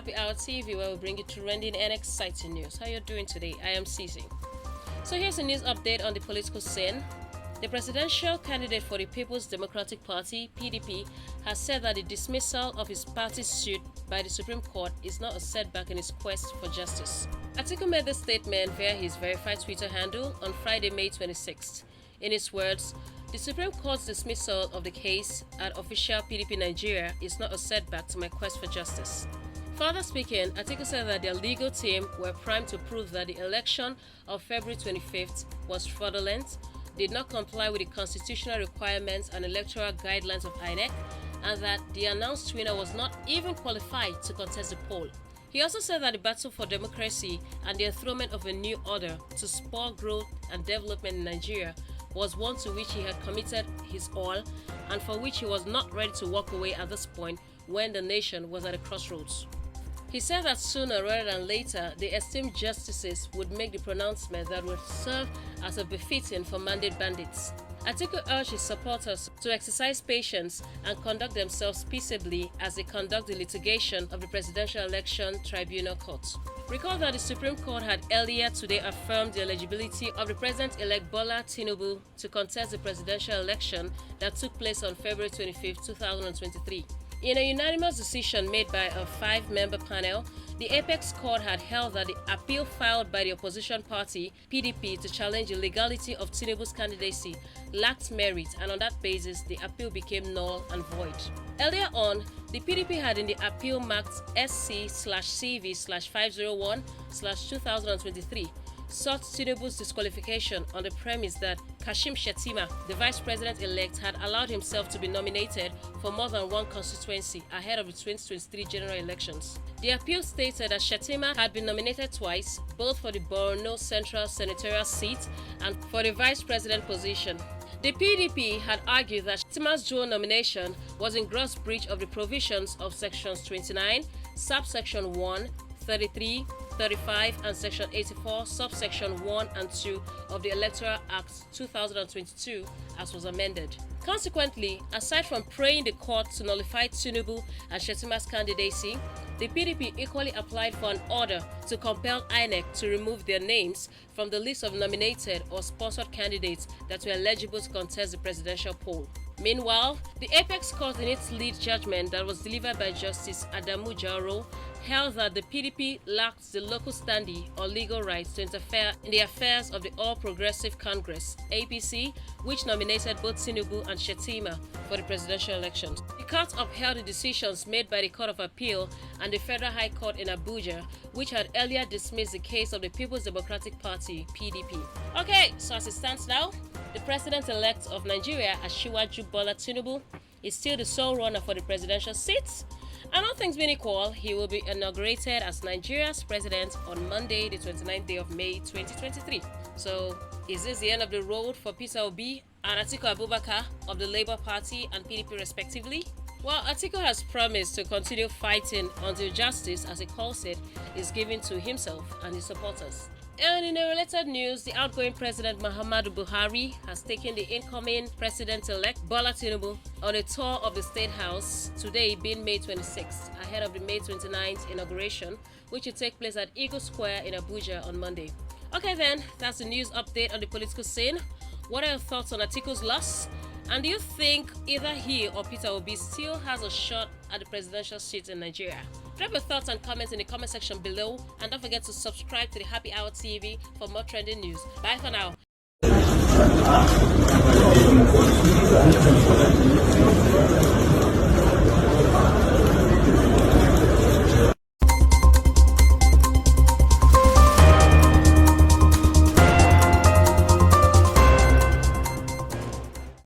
Happy Hour TV, where we bring you trending and exciting news. How you doing today? I am Cece. So here's a news update on the political scene. The presidential candidate for the People's Democratic Party, PDP, has said that the dismissal of his party's suit by the Supreme Court is not a setback in his quest for justice. Atiku made this statement via his verified Twitter handle on Friday, May 26th. In his words, the Supreme Court's dismissal of the case at official PDP Nigeria is not a setback to my quest for justice. Further speaking, Atiku said that their legal team were primed to prove that the election of February 25th was fraudulent, did not comply with the constitutional requirements and electoral guidelines of INEC, and that the announced winner was not even qualified to contest the poll. He also said that the battle for democracy and the enthronement of a new order to spur growth and development in Nigeria was one to which he had committed his all and for which he was not ready to walk away at this point when the nation was at a crossroads. He said that sooner rather than later, the esteemed justices would make the pronouncement that would serve as a befitting for mandate bandits. Atiku urged his supporters to exercise patience and conduct themselves peaceably as they conduct the litigation of the Presidential Election Tribunal Court. Recall that the Supreme Court had earlier today affirmed the eligibility of the President-elect Bola Tinubu to contest the presidential election that took place on February 25, 2023. In a unanimous decision made by a 5-member panel, the Apex Court had held that the appeal filed by the opposition party, PDP, to challenge the legality of Tinubu's candidacy lacked merit, and on that basis, the appeal became null and void. Earlier on, the PDP had in the appeal marked SC/CV/501/2023 sought Tinubu's disqualification on the premise that Kashim Shettima, the vice president-elect, had allowed himself to be nominated for more than one constituency ahead of the 2023 general elections. The appeal stated that Shettima had been nominated twice, both for the Borno Central senatorial seat and for the vice president position. The PDP had argued that Shettima's dual nomination was in gross breach of the provisions of sections 29, subsection 1, 33, 35 and section 84, subsection 1 and 2 of the Electoral Act 2022 as was amended. Consequently, aside from praying the court to nullify Tinubu and Shettima's candidacy, the PDP equally applied for an order to compel INEC to remove their names from the list of nominated or sponsored candidates that were eligible to contest the presidential poll. Meanwhile, the Apex Court, in its lead judgment that was delivered by Justice Adamu Jauro, held that the PDP lacked the local standing or legal rights to interfere in the affairs of the All Progressive Congress, APC, which nominated both Tinubu and Shettima for the presidential elections. The court upheld the decisions made by the Court of Appeal and the Federal High Court in Abuja, which had earlier dismissed the case of the People's Democratic Party, PDP. Okay, so as it stands now, the president-elect of Nigeria, Asiwaju Bola Tinubu, is still the sole runner for the presidential seat. And all things being equal, he will be inaugurated as Nigeria's president on Monday, the 29th day of May 2023. So, is this the end of the road for Peter Obi and Atiku Abubakar of the Labour Party and PDP respectively? Well, Atiku has promised to continue fighting until justice, as he calls it, is given to himself and his supporters. And in a related news, the outgoing President Muhammadu Buhari has taken the incoming President-elect Bola Tinubu on a tour of the State House, today being May 26th, ahead of the May 29th inauguration, which will take place at Eagle Square in Abuja on Monday. Okay then, that's the news update on the political scene. What are your thoughts on Atiku's loss? And do you think either he or Peter Obi still has a shot at the presidential seat in Nigeria? Drop your thoughts and comments in the comment section below, and don't forget to subscribe to the Happy Hour TV for more trending news. Bye for now.